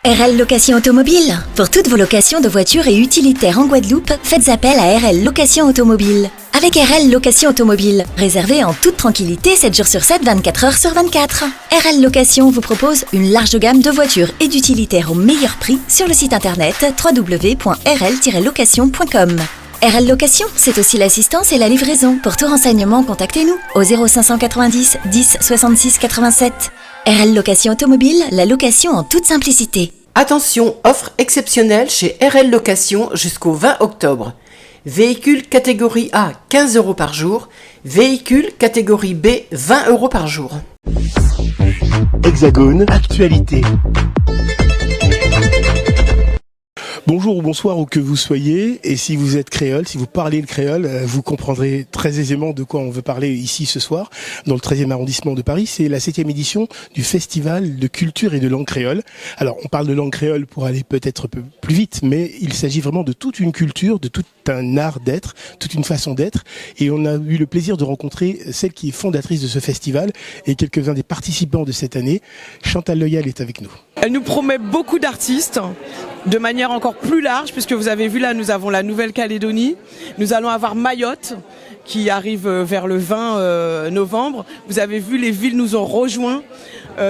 RL Location Automobile. Pour toutes vos locations de voitures et utilitaires en Guadeloupe, faites appel à RL Location Automobile. Avec RL Location Automobile, réservez en toute tranquillité 7 jours sur 7, 24 heures sur 24. RL Location vous propose une large gamme de voitures et d'utilitaires au meilleur prix sur le site internet www.rl-location.com. RL Location, c'est aussi l'assistance et la livraison. Pour tout renseignement, contactez-nous au 0590 10 66 87. RL Location Automobile, la location en toute simplicité. Attention, offre exceptionnelle chez RL Location jusqu'au 20 octobre. Véhicule catégorie A, 15 € par jour. Véhicule catégorie B, 20 € par jour. Hexagone, actualité. Bonjour ou bonsoir où que vous soyez, et si vous êtes créole, si vous parlez le créole, vous comprendrez très aisément de quoi on veut parler ici ce soir, dans le 13e arrondissement de Paris. C'est la 7e édition du Festival de culture et de langue créole. Alors, on parle de langue créole pour aller peut-être un peu plus vite, mais il s'agit vraiment de toute une culture, de tout un art d'être, toute une façon d'être, et on a eu le plaisir de rencontrer celle qui est fondatrice de ce festival et quelques-uns des participants de cette année. Chantal Loyal est avec nous. Elle nous promet beaucoup d'artistes, de manière encore plus large, puisque vous avez vu là, nous avons la Nouvelle-Calédonie, nous allons avoir Mayotte, qui arrive vers le 20 novembre. Vous avez vu, les villes nous ont rejoints,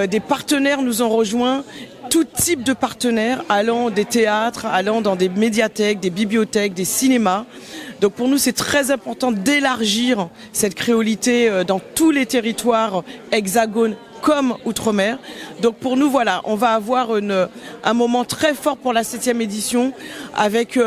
des partenaires nous ont rejoints, tout type de partenaires, allant des théâtres, allant dans des médiathèques, des bibliothèques, des cinémas. Donc pour nous, c'est très important d'élargir cette créolité dans tous les territoires hexagones comme Outre-mer. Donc pour nous, voilà, on va avoir un moment très fort pour la 7e édition avec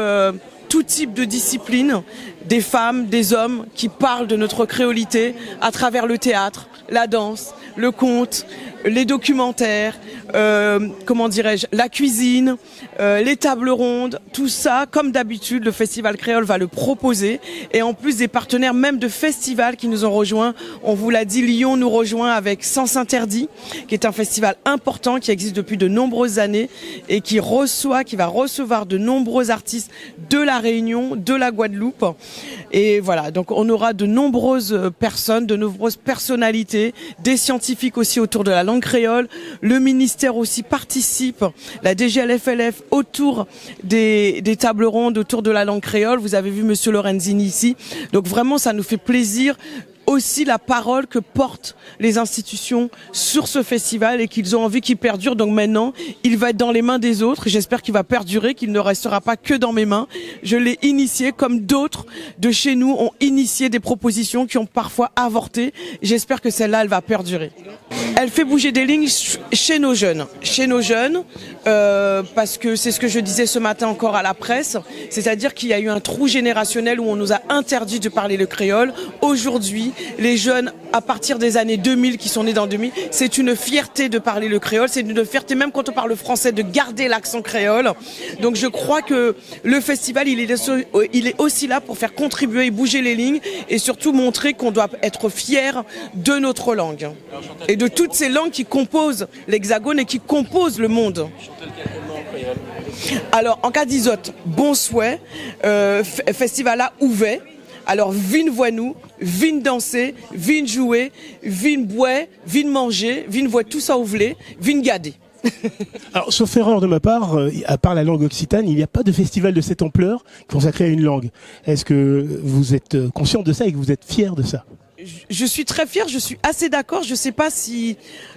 tout type de disciplines, des femmes, des hommes qui parlent de notre créolité à travers le théâtre, la danse, le conte, les documentaires, la cuisine, les tables rondes, tout ça, comme d'habitude, le Festival Créole va le proposer. Et en plus des partenaires même de festivals qui nous ont rejoints, on vous l'a dit, Lyon nous rejoint avec Sens Interdit, qui est un festival important, qui existe depuis de nombreuses années et qui va recevoir de nombreux artistes de la Réunion, de la Guadeloupe. Et voilà, donc on aura de nombreuses personnes, de nombreuses personnalités, des scientifiques aussi autour de la langue créole. Le ministère aussi participe, la DGLFLF, autour des tables rondes autour de la langue créole. Vous avez vu Monsieur Lorenzini ici. Donc vraiment, ça nous fait plaisir. Aussi la parole que portent les institutions sur ce festival et qu'ils ont envie qu'il perdure. Donc maintenant, il va être dans les mains des autres. J'espère qu'il va perdurer, qu'il ne restera pas que dans mes mains. Je l'ai initié comme d'autres de chez nous ont initié des propositions qui ont parfois avorté. J'espère que celle-là, elle va perdurer. Elle fait bouger des lignes chez nos jeunes. Parce que c'est ce que je disais ce matin encore à la presse, c'est-à-dire qu'il y a eu un trou générationnel où on nous a interdit de parler le créole. Aujourd'hui, les jeunes, à partir des années 2000, qui sont nés dans 2000, c'est une fierté de parler le créole, c'est une fierté même quand on parle français de garder l'accent créole. Donc je crois que le festival, il est aussi là pour faire contribuer et bouger les lignes et surtout montrer qu'on doit être fier de notre langue et de toutes ces langues qui composent l'Hexagone et qui composent le monde. Alors, en cas d'isote, bon souhait, festival là ouvert. Alors, vin voix nous, vin danser, vin jouer, vin boire, vin manger, vin voir tout ça ouvlé, vin garder. Alors, sauf erreur de ma part, à part la langue occitane, il n'y a pas de festival de cette ampleur consacré à une langue. Est-ce que vous êtes conscient de ça et que vous êtes fier de ça ? Je suis très fière, je suis assez d'accord. Je sais pas si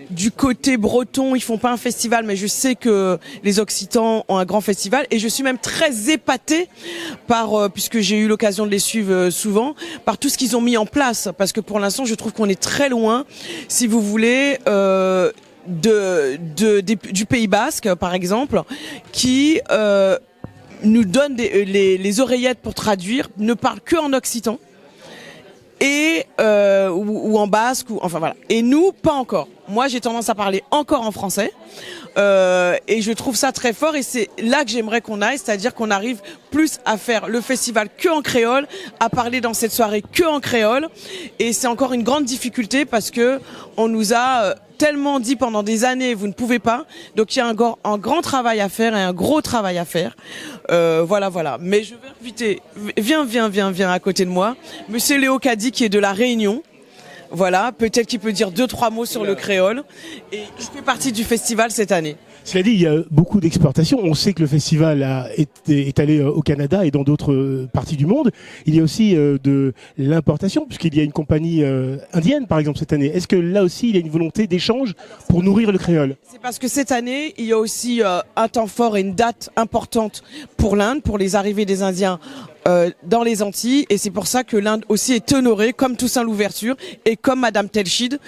du côté breton ils font pas un festival, mais je sais que les Occitans ont un grand festival et je suis même très épatée par, puisque j'ai eu l'occasion de les suivre souvent, par tout ce qu'ils ont mis en place. Parce que pour l'instant, je trouve qu'on est très loin, si vous voulez, du Pays Basque, par exemple, qui nous donne les oreillettes pour traduire, ne parle que en occitan. Et ou en basque ou enfin voilà. Et nous pas encore. Moi j'ai tendance à parler encore en français et je trouve ça très fort et c'est là que j'aimerais qu'on aille, c'est-à-dire qu'on arrive plus à faire le festival que en créole, à parler dans cette soirée que en créole et c'est encore une grande difficulté parce que on nous a tellement dit pendant des années vous ne pouvez pas, donc il y a un grand travail à faire et un gros travail à faire. Voilà. Mais je vais inviter, viens à côté de moi, Monsieur Léo Cady qui est de la Réunion. Voilà, peut-être qu'il peut dire 2-3 mots sur le créole. Et il fait partie du festival cette année. Cela dit, il y a beaucoup d'exportations. On sait que le festival est allé au Canada et dans d'autres parties du monde. Il y a aussi de l'importation, puisqu'il y a une compagnie indienne, par exemple, cette année. Est-ce que là aussi, il y a une volonté d'échange pour nourrir le créole? C'est parce que cette année, il y a aussi un temps fort et une date importante pour l'Inde, pour les arrivées des Indiens dans les Antilles, et c'est pour ça que l'Inde aussi est honorée, comme Toussaint Louverture et comme Madame Telchid,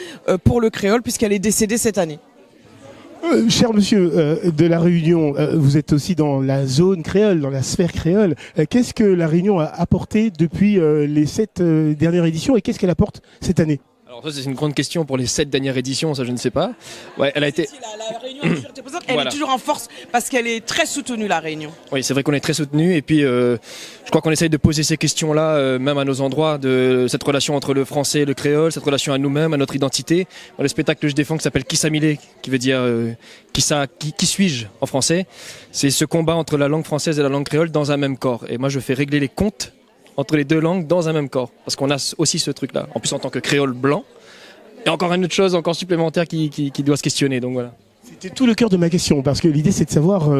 pour le créole, puisqu'elle est décédée cette année. Cher monsieur de la Réunion, vous êtes aussi dans la zone créole, dans la sphère créole. Qu'est-ce que la Réunion a apporté depuis les 7 dernières éditions et qu'est-ce qu'elle apporte cette année? Alors ça c'est une grande question pour les 7 dernières éditions, ça je ne sais pas. Ouais, elle a été... La Réunion, elle est toujours en force parce qu'elle est très soutenue, la Réunion. Oui, c'est vrai qu'on est très soutenu et puis je crois qu'on essaye de poser ces questions-là même à nos endroits, de cette relation entre le français et le créole, cette relation à nous-mêmes, à notre identité. Dans le spectacle que je défends qui s'appelle Qui s'amilé, qui veut dire qui suis-je en français. C'est ce combat entre la langue française et la langue créole dans un même corps. Et moi je fais régler les comptes entre les deux langues dans un même corps. Parce qu'on a aussi ce truc-là. En plus, en tant que créole blanc, il y a encore une autre chose encore supplémentaire qui doit se questionner. Donc voilà. C'était tout le cœur de ma question, parce que l'idée c'est de savoir,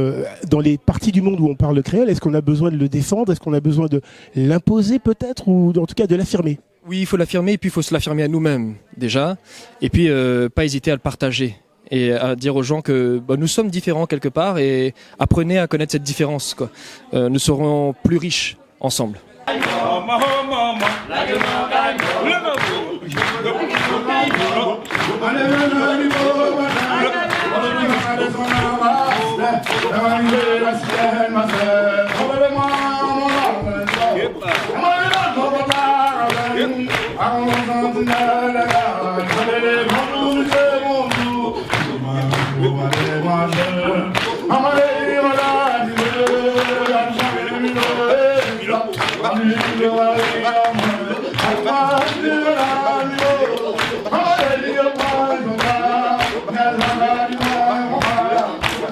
dans les parties du monde où on parle le créole, est-ce qu'on a besoin de le défendre, est-ce qu'on a besoin de l'imposer peut-être, ou en tout cas de l'affirmer? Oui, il faut l'affirmer, et puis il faut se l'affirmer à nous-mêmes déjà, et puis pas hésiter à le partager. Et à dire aux gens que nous sommes différents quelque part, et apprenez à connaître cette différence, quoi. Nous serons plus riches ensemble.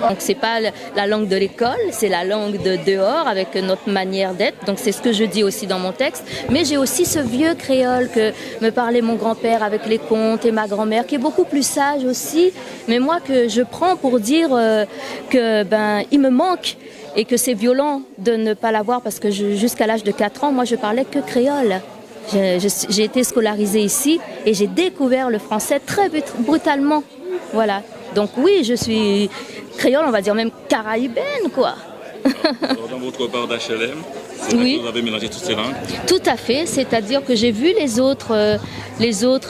Donc c'est pas la langue de l'école, c'est la langue de dehors avec notre manière d'être. Donc c'est ce que je dis aussi dans mon texte. Mais j'ai aussi ce vieux créole que me parlait mon grand-père avec les contes et ma grand-mère, qui est beaucoup plus sage aussi. Mais moi que je prends pour dire que il me manque et que c'est violent de ne pas l'avoir parce que jusqu'à l'âge de 4 ans, moi je parlais que créole. J'ai été scolarisée ici et j'ai découvert le français très brutalement. Voilà. Donc oui, je suis créole, on va dire même caraïbaine, quoi. Alors dans votre part d'HLM, oui. Vous avez mélangé toutes ces langues? Tout à fait, c'est-à-dire que j'ai vu les autres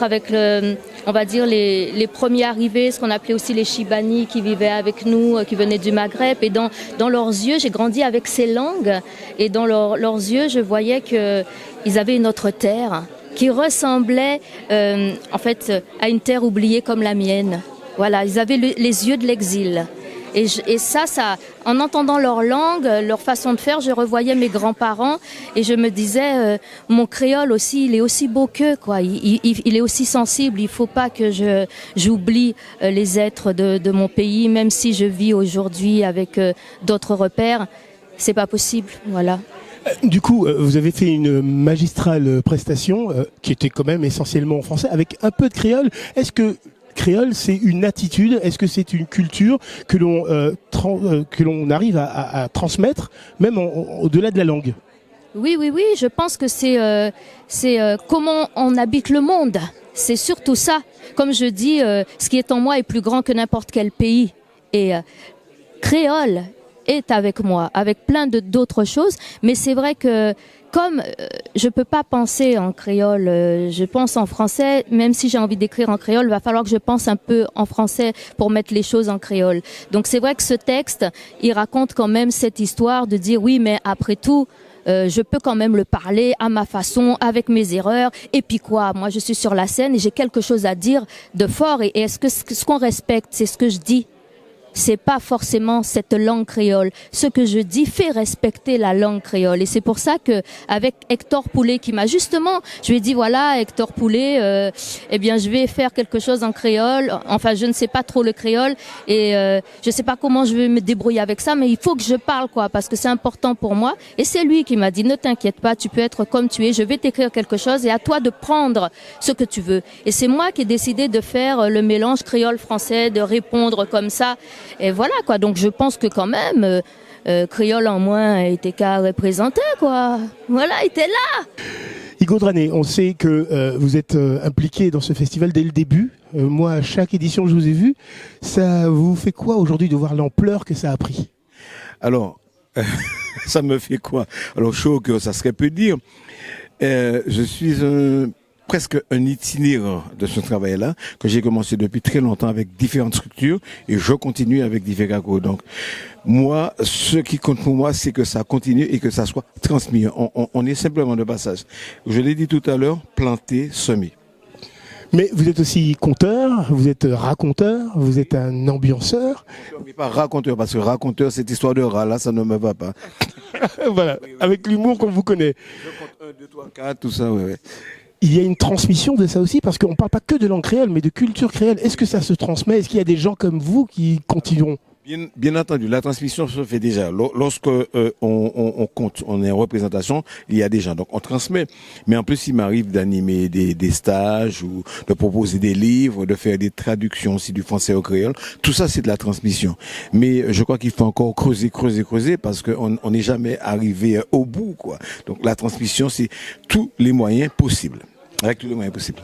avec on va dire les premiers arrivés, ce qu'on appelait aussi les Chibani qui vivaient avec nous, qui venaient du Maghreb. Et dans leurs yeux, j'ai grandi avec ces langues. Et dans leurs yeux, je voyais qu'ils avaient une autre terre qui ressemblait en fait à une terre oubliée comme la mienne. Voilà, ils avaient les yeux de l'exil. Et ça, en entendant leur langue, leur façon de faire, je revoyais mes grands-parents et je me disais, mon créole aussi, il est aussi beau qu'eux, quoi. Il est aussi sensible. Il faut pas que j'oublie les êtres de mon pays, même si je vis aujourd'hui avec d'autres repères. C'est pas possible, voilà. Du coup, vous avez fait une magistrale prestation qui était quand même essentiellement en français, avec un peu de créole. Est-ce que créole, c'est une attitude? Est-ce que c'est une culture que l'on arrive à transmettre, même au-delà de la langue? Oui, je pense que c'est comment on habite le monde. C'est surtout ça. Comme je dis, ce qui est en moi est plus grand que n'importe quel pays. Et créole est avec moi, avec plein d'autres choses. Mais c'est vrai que comme je peux pas penser en créole, je pense en français, même si j'ai envie d'écrire en créole, il va falloir que je pense un peu en français pour mettre les choses en créole. Donc c'est vrai que ce texte, il raconte quand même cette histoire de dire oui, mais après tout, je peux quand même le parler à ma façon, avec mes erreurs. Et puis quoi, moi je suis sur la scène et j'ai quelque chose à dire de fort. Et est-ce que ce qu'on respecte, c'est ce que je dis? C'est pas forcément cette langue créole. Ce que je dis fait respecter la langue créole. Et c'est pour ça que avec Hector Poulet qui m'a justement, je lui ai dit voilà Hector Poulet, eh bien je vais faire quelque chose en créole. Enfin je ne sais pas trop le créole et je sais pas comment je vais me débrouiller avec ça, mais il faut que je parle quoi parce que c'est important pour moi. Et c'est lui qui m'a dit ne t'inquiète pas, tu peux être comme tu es. Je vais t'écrire quelque chose et à toi de prendre ce que tu veux. Et c'est moi qui ai décidé de faire le mélange créole français, de répondre comme ça. Et voilà, quoi. Donc je pense que quand même, créole en moins était qu'à représenter, quoi. Voilà, il était là. Igor Drané, on sait que vous êtes impliqué dans ce festival dès le début. Moi, à chaque édition que je vous ai vu, ça vous fait quoi aujourd'hui de voir l'ampleur que ça a pris? Alors, ça me fait quoi? Alors, chaud que ça serait peu dire. Je suis presque un itinérant de ce travail-là, que j'ai commencé depuis très longtemps avec différentes structures et je continue avec différents. Donc, moi, ce qui compte pour moi, c'est que ça continue et que ça soit transmis. On est simplement de passage. Je l'ai dit tout à l'heure, planter, semer. Mais vous êtes aussi conteur, vous êtes raconteur, vous êtes un ambianceur. Mais pas raconteur, parce que raconteur, cette histoire de rat, là, ça ne me va pas. Voilà, avec l'humour qu'on vous connaît. Je compte 1, 2, 3, 4, tout ça, ouais. Il y a une transmission de ça aussi, parce qu'on ne parle pas que de langue créole, mais de culture créole. Est-ce que ça se transmet? Est-ce qu'il y a des gens comme vous qui continueront? Bien entendu, la transmission se fait déjà. Lorsque on compte, on est en représentation, il y a des gens. Donc on transmet. Mais en plus, il m'arrive d'animer des stages ou de proposer des livres, de faire des traductions aussi du français au créole. Tout ça, c'est de la transmission. Mais je crois qu'il faut encore creuser, parce qu'on n'est jamais arrivé au bout, quoi. Donc la transmission, c'est tous les moyens possibles. Avec tous les moyens possibles.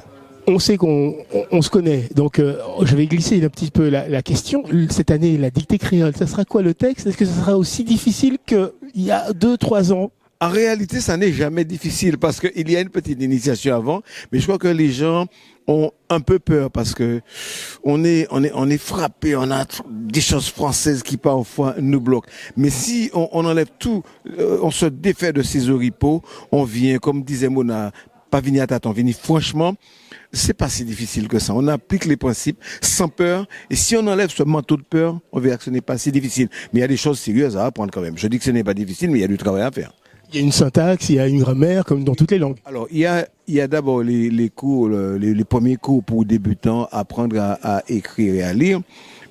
On sait qu'on se connaît, donc je vais glisser un petit peu la question. Cette année, la dictée créole, ça sera quoi le texte? Est-ce que ça sera aussi difficile qu'il y a 2-3 ans? En réalité, ça n'est jamais difficile parce qu'il y a une petite initiation avant, mais je crois que les gens ont un peu peur parce que on est frappé, on a des choses françaises qui parfois nous bloquent. Mais si on enlève tout, on se défait de ces oripeaux, on vient, comme disait Mona, pas venir à tâtons, venir franchement, c'est pas si difficile que ça. On applique les principes sans peur. Et si on enlève ce manteau de peur, on verra que ce n'est pas si difficile. Mais il y a des choses sérieuses à apprendre quand même. Je dis que ce n'est pas difficile, mais il y a du travail à faire. Il y a une syntaxe, il y a une grammaire, comme dans toutes les langues. Alors, il y a d'abord les cours, les premiers cours pour débutants, apprendre à écrire et à lire.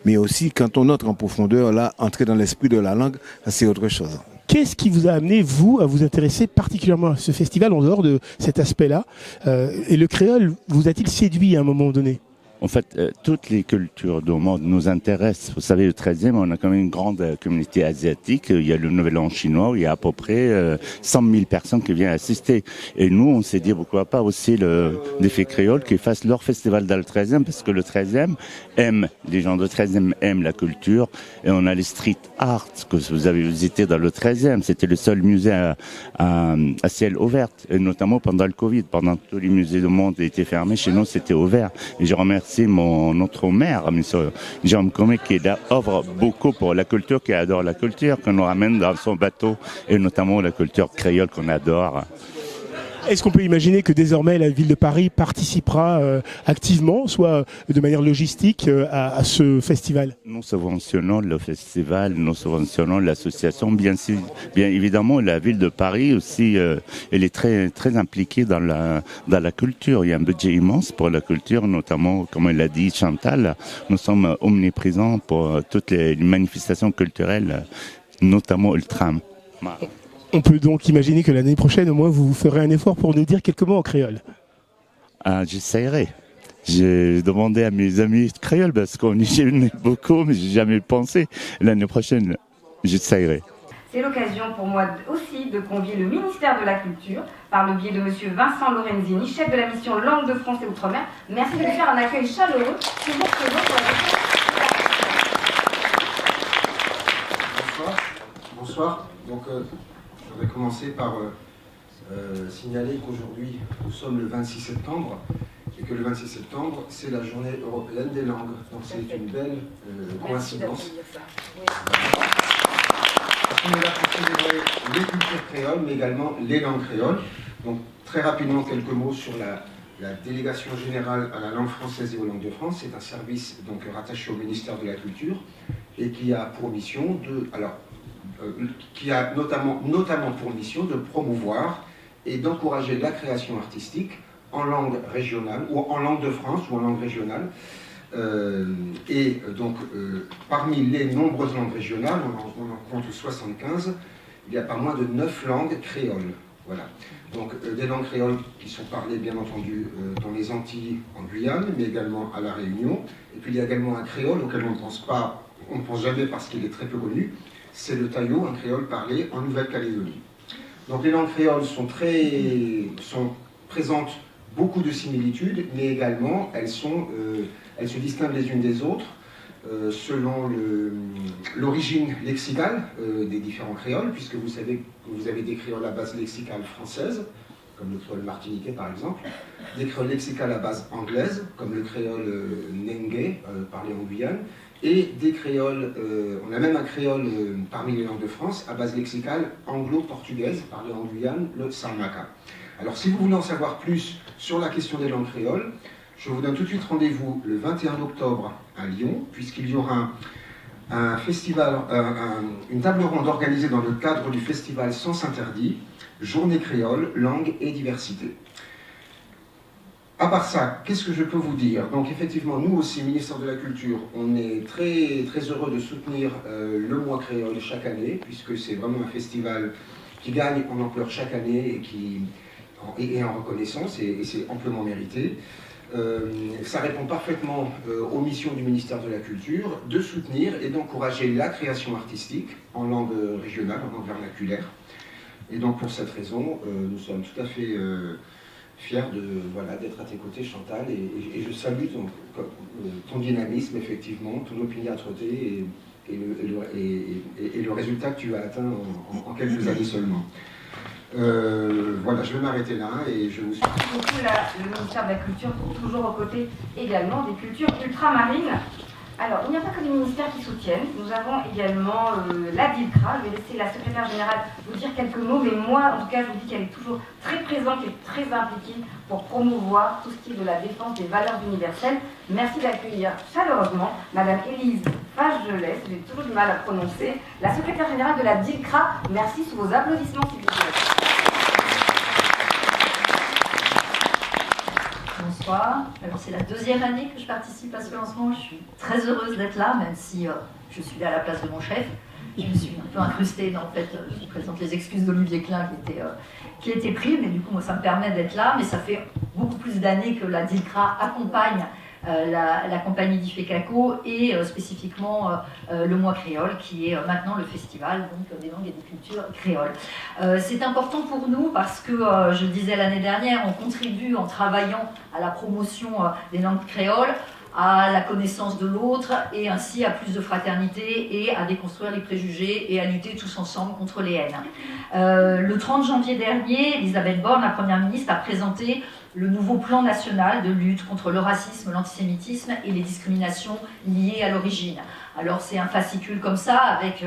Mais aussi, quand on entre en profondeur, là, entrer dans l'esprit de la langue, c'est autre chose. Qu'est-ce qui vous a amené, vous, à vous intéresser particulièrement à ce festival en dehors de cet aspect-là? Et le créole vous a-t-il séduit à un moment donné? En fait, toutes les cultures du monde nous intéressent. Vous savez, le 13e, on a quand même une grande communauté asiatique. Il y a le Nouvel An chinois, il y a à peu près 100 000 personnes qui viennent assister. Et nous, on s'est dit, pourquoi pas aussi le défi créole qui fasse leur festival dans le 13e, parce que le 13e aime, les gens du 13e aiment la culture. Et on a les street art que vous avez visité dans le 13e. C'était le seul musée à ciel ouvert, et notamment pendant le Covid. Pendant que tous les musées du monde étaient fermés, chez nous, c'était ouvert. Et je remercie notre maire, M. Jérôme Comé, qui œuvre beaucoup pour la culture, qui adore la culture, qu'on nous ramène dans son bateau, et notamment la culture créole qu'on adore. Est-ce qu'on peut imaginer que désormais la ville de Paris participera activement, soit de manière logistique, à ce festival? Nous subventionnons le festival, nous subventionnons l'association. Bien évidemment, la ville de Paris aussi, elle est très, très impliquée dans la culture. Il y a un budget immense pour la culture, notamment, comme elle l'a dit Chantal, nous sommes omniprésents pour toutes les manifestations culturelles, notamment le tram. On peut donc imaginer que l'année prochaine, au moins, vous ferez un effort pour nous dire quelques mots en créole. J'essaierai. J'ai demandé à mes amis créoles parce qu'on y gêne beaucoup, mais j'ai jamais pensé. L'année prochaine, j'essaierai. C'est l'occasion pour moi aussi de convier le ministère de la Culture, par le biais de M. Vincent Lorenzini, chef de la mission Langue de France et Outre-mer. Merci de lui faire un accueil chaleureux. C'est bon, pour Bonsoir. Bonsoir. Donc, je vais commencer par signaler qu'aujourd'hui, nous sommes le 26 septembre, et que le 26 septembre, c'est la journée européenne des langues. Donc c'est une belle coïncidence. On est là pour célébrer les cultures créoles, mais également les langues créoles. Donc très rapidement, quelques mots sur la délégation générale à la langue française et aux langues de France. C'est un service donc rattaché au ministère de la Culture et qui a pour mission qui a notamment pour mission de promouvoir et d'encourager la création artistique en langue régionale, ou en langue de France, ou en langue régionale. Parmi les nombreuses langues régionales, on en compte 75, il y a pas moins de 9 langues créoles. Voilà. Donc des langues créoles qui sont parlées bien entendu dans les Antilles, en Guyane, mais également à La Réunion. Et puis il y a également un créole auquel on ne pense pas on ne pense jamais parce qu'il est très peu connu, c'est le tayo, un créole parlé en Nouvelle-Calédonie. Donc les langues créoles sont présentent beaucoup de similitudes, mais également elles se distinguent les unes des autres selon l'origine lexicale des différents créoles, puisque vous savez que vous avez des créoles à base lexicale française, comme le créole martiniquais par exemple, des créoles lexicales à base anglaise, comme le créole nengue, parlé en Guyane, et des créoles, on a même un créole parmi les langues de France à base lexicale anglo-portugaise, parlé en Guyane, le sarmaka. Alors si vous voulez en savoir plus sur la question des langues créoles, je vous donne tout de suite rendez-vous le 21 octobre à Lyon, puisqu'il y aura un festival, une table ronde organisée dans le cadre du festival Sens Interdit, Journée créole, langue et diversité. À part ça, qu'est-ce que je peux vous dire? Donc effectivement, nous aussi, ministère de la Culture, on est très, très heureux de soutenir le mois créole chaque année, puisque c'est vraiment un festival qui gagne en ampleur chaque année et qui est en reconnaissance, et c'est amplement mérité. Ça répond parfaitement aux missions du ministère de la Culture de soutenir et d'encourager la création artistique en langue régionale, en langue vernaculaire. Et donc pour cette raison, nous sommes tout à fait fiers d'être à tes côtés, Chantal, et je salue ton dynamisme, effectivement, ton opiniâtreté et le résultat que tu as atteint en quelques années seulement. Voilà, je vais m'arrêter là et je vous suis. Merci beaucoup le ministère de la Culture, toujours aux côtés également des cultures ultramarines. Alors, il n'y a pas que les ministères qui soutiennent, nous avons également la DILCRA. Je vais laisser la secrétaire générale vous dire quelques mots, mais moi, en tout cas, je vous dis qu'elle est toujours très présente et très impliquée pour promouvoir tout ce qui est de la défense des valeurs universelles. Merci d'accueillir chaleureusement Madame Élise Fagelès, j'ai toujours du mal à prononcer, la secrétaire générale de la DILCRA. Merci sous vos applaudissements, s'il vous plaît. Bonsoir. Alors c'est la deuxième année que je participe à ce lancement. Je suis très heureuse d'être là, même si je suis là à la place de mon chef. Je me suis un peu incrustée, en fait, je présente les excuses d'Olivier Klein qui était pris, mais du coup moi, ça me permet d'être là. Mais ça fait beaucoup plus d'années que la DILCRA accompagne la compagnie d'Ifecaco et spécifiquement le mois créole, qui est maintenant le festival donc, des langues et des cultures créoles. C'est important pour nous parce que, je le disais l'année dernière, on contribue en travaillant à la promotion des langues créoles, à la connaissance de l'autre et ainsi à plus de fraternité et à déconstruire les préjugés et à lutter tous ensemble contre les haines. Le 30 janvier dernier, Elisabeth Borne, la Première ministre, a présenté le nouveau plan national de lutte contre le racisme, l'antisémitisme et les discriminations liées à l'origine. Alors c'est un fascicule comme ça, avec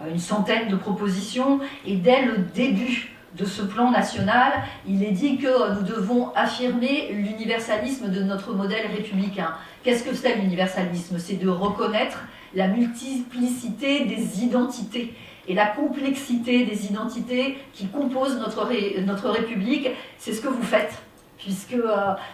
une centaine de propositions, et dès le début de ce plan national, il est dit que nous devons affirmer l'universalisme de notre modèle républicain. Qu'est-ce que c'est l'universalisme? C'est de reconnaître la multiplicité des identités et la complexité des identités qui composent notre République. C'est ce que vous faites, puisque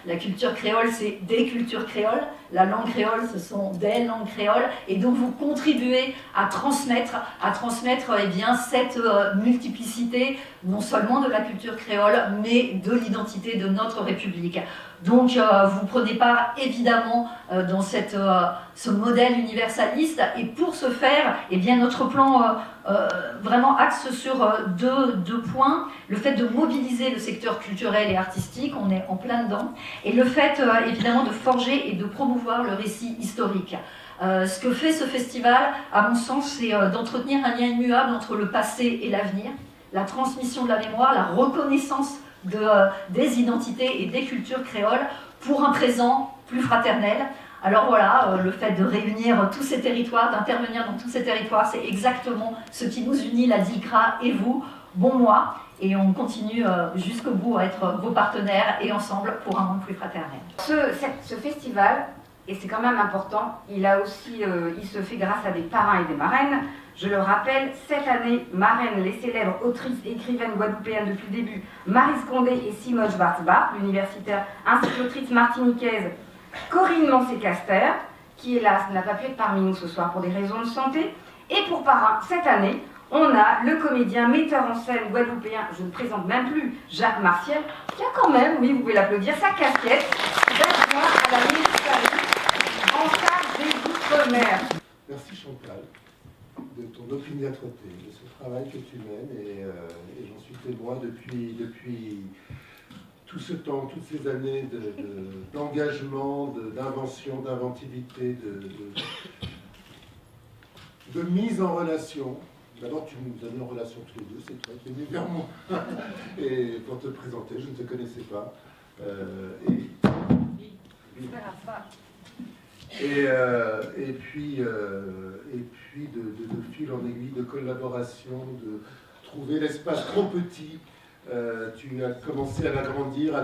la culture créole, c'est des cultures créoles, la langue créole, ce sont des langues créoles, et donc vous contribuez à transmettre eh bien, cette multiplicité, non seulement de la culture créole, mais de l'identité de notre République. Donc vous prenez part évidemment dans ce modèle universaliste, et pour ce faire, eh bien, notre plan vraiment axe sur deux points: le fait de mobiliser le secteur culturel et artistique, on est en plein dedans, et le fait évidemment de forger et de promouvoir le récit historique. Ce que fait ce festival, à mon sens, c'est d'entretenir un lien immuable entre le passé et l'avenir, la transmission de la mémoire, la reconnaissance des identités et des cultures créoles pour un présent plus fraternel. Alors voilà, le fait de réunir tous ces territoires, d'intervenir dans tous ces territoires, c'est exactement ce qui nous unit, la DILCRA et vous. Bon mois, et on continue jusqu'au bout à être vos partenaires et ensemble pour un monde plus fraternel. Ce festival, et c'est quand même important, il se fait grâce à des parrains et des marraines. Je le rappelle, cette année, marraines les célèbres autrices et écrivaines guadeloupéennes depuis le début, Maryse Condé et Simone Schwarzbach, l'universitaire ainsi que l'autrice martiniquaise Corinne Mancé-Caster, qui hélas n'a pas pu être parmi nous ce soir pour des raisons de santé. Et pour parrain, cette année, on a le comédien, metteur en scène guadeloupéen, je ne présente même plus, Jacques Martial, qui a quand même, oui vous pouvez l'applaudir, sa casquette d'adjoint à la ministère en charge des Outre-mer. Merci Chantal de ton opiniâtreté, de ce travail que tu mènes, et j'en suis témoin depuis tout ce temps, toutes ces années d'engagement, d'invention, d'inventivité, de mise en relation. D'abord, tu nous as mis en relation tous les deux, c'est toi qui es venu vers moi. Et pour te présenter, je ne te connaissais pas. Et puis de fil en aiguille, de collaboration, de trouver l'espace trop petit. Tu as commencé à l'agrandir à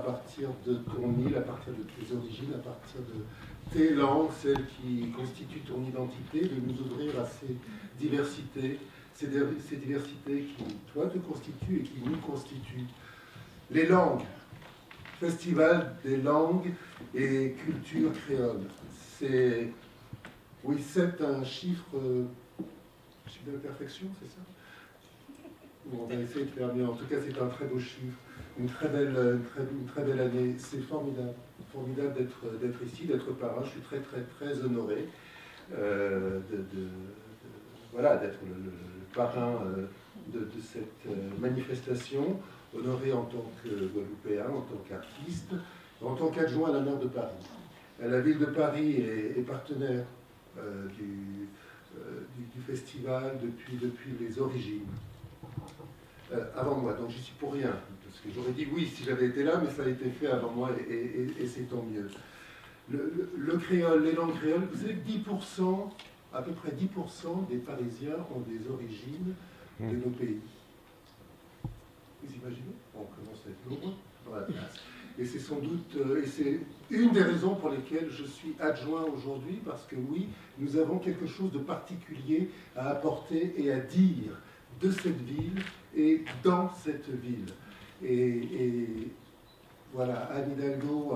partir de ton île, à partir de tes origines, à partir de tes langues, celles qui constituent ton identité, de nous ouvrir à ces diversités qui, toi, te constituent et qui nous constituent. Les langues, Festival des langues et cultures créoles. C'est un chiffre de perfection, c'est ça? On va essayer de faire mieux. En tout cas, c'est un très beau chiffre, une très belle année. C'est formidable d'être ici, d'être parrain. Je suis très honoré d'être le parrain de cette manifestation, honoré en tant que Guadeloupéen, en tant qu'artiste, en tant qu'adjoint à la maire de Paris. La ville de Paris est partenaire du festival depuis les origines. Avant moi, donc j'y suis pour rien, parce que j'aurais dit oui si j'avais été là, mais ça a été fait avant moi et c'est tant mieux. Le créole, les langues créoles, vous savez que 10%, à peu près 10% des Parisiens ont des origines de nos pays. Vous imaginez? On commence à être nombreux dans la classe. Et c'est sans doute, et c'est une des raisons pour lesquelles je suis adjoint aujourd'hui, parce que oui, nous avons quelque chose de particulier à apporter et à dire de cette ville et dans cette ville. Et voilà, Anne Hidalgo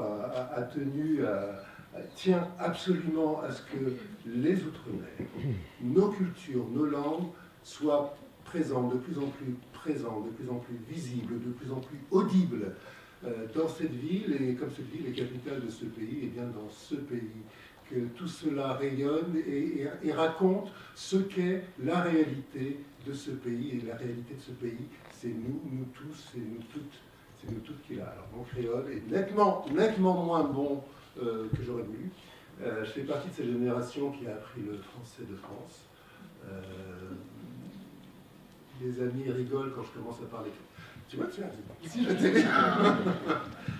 tient absolument à ce que les Outre-mer, nos cultures, nos langues soient présentes, de plus en plus présentes, de plus en plus visibles, de plus en plus audibles dans cette ville, et comme cette ville est capitale de ce pays, et bien dans ce pays, que tout cela rayonne et raconte ce qu'est la réalité de ce pays. Et la réalité de ce pays, c'est nous tous, c'est nous toutes qui l'a. Alors mon créole est nettement moins bon que j'aurais voulu. Je fais partie de cette génération qui a appris le français de France. Les amis rigolent quand je commence à parler. Tu vois, ici je t'ai dit.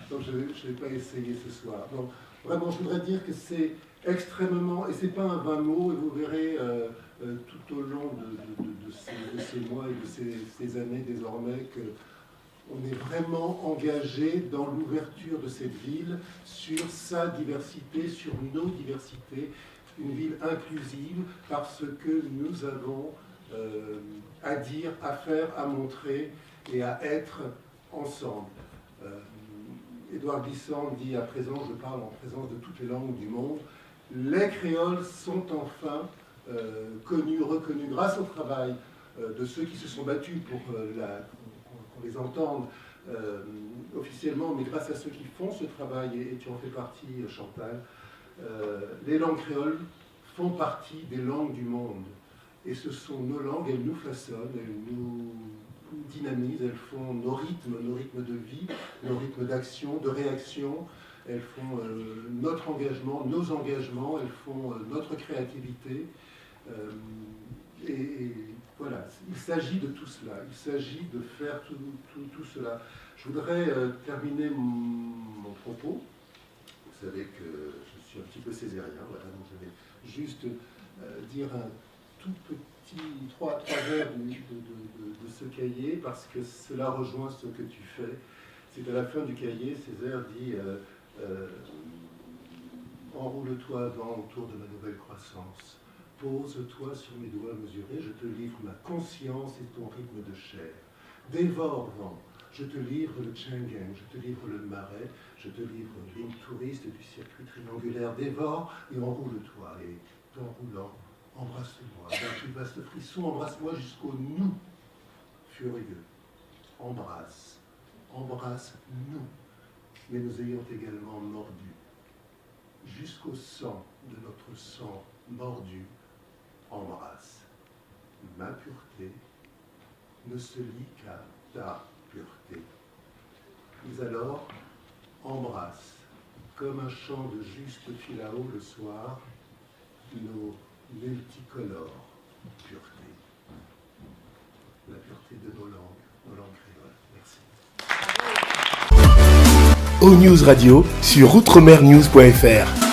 Donc je ne vais pas essayer ce soir. Donc vraiment, je voudrais dire que c'est extrêmement, et c'est pas un vain mot, et vous verrez tout au long de ces mois et de ces années désormais que on est vraiment engagé dans l'ouverture de cette ville sur sa diversité, sur nos diversités, une ville inclusive parce que nous avons à dire, à faire, à montrer et à être ensemble. Édouard Glissant dit à présent, je parle en présence de toutes les langues du monde, les créoles sont enfin connus, reconnus grâce au travail de ceux qui se sont battus pour qu'on les entende officiellement, mais grâce à ceux qui font ce travail, et tu en fais partie, Chantal, les langues créoles font partie des langues du monde. Et ce sont nos langues, elles nous façonnent, elles nous dynamisent, elles font nos rythmes de vie, nos rythmes d'action, de réaction, elles font notre engagement, nos engagements, elles font notre créativité. Et voilà, il s'agit de tout cela, il s'agit de faire tout cela. Je voudrais terminer mon propos. Vous savez que je suis un petit peu césarien, voilà, donc je vais juste dire un tout petit, trois vers de ce cahier, parce que cela rejoint ce que tu fais. C'est à la fin du cahier, Césaire dit enroule-toi avant autour de ma nouvelle croissance. Pose-toi sur mes doigts mesurés, je te livre ma conscience et ton rythme de chair. Dévore vent, je te livre le Tchengen, je te livre le marais, je te livre ligne touriste du circuit triangulaire. Dévore et enroule-toi, et t'enroulant, embrasse-moi. D'un plus vaste frisson, embrasse-moi jusqu'au nous furieux. Embrasse, embrasse-nous, mais nous ayons également mordu. Jusqu'au sang de notre sang mordu, ma pureté ne se lie qu'à ta pureté. Puis alors, embrasse, comme un chant de juste Philao le soir, nos multicolores puretés. La pureté de nos langues créoles. Merci. O-News Radio sur outremernews.fr.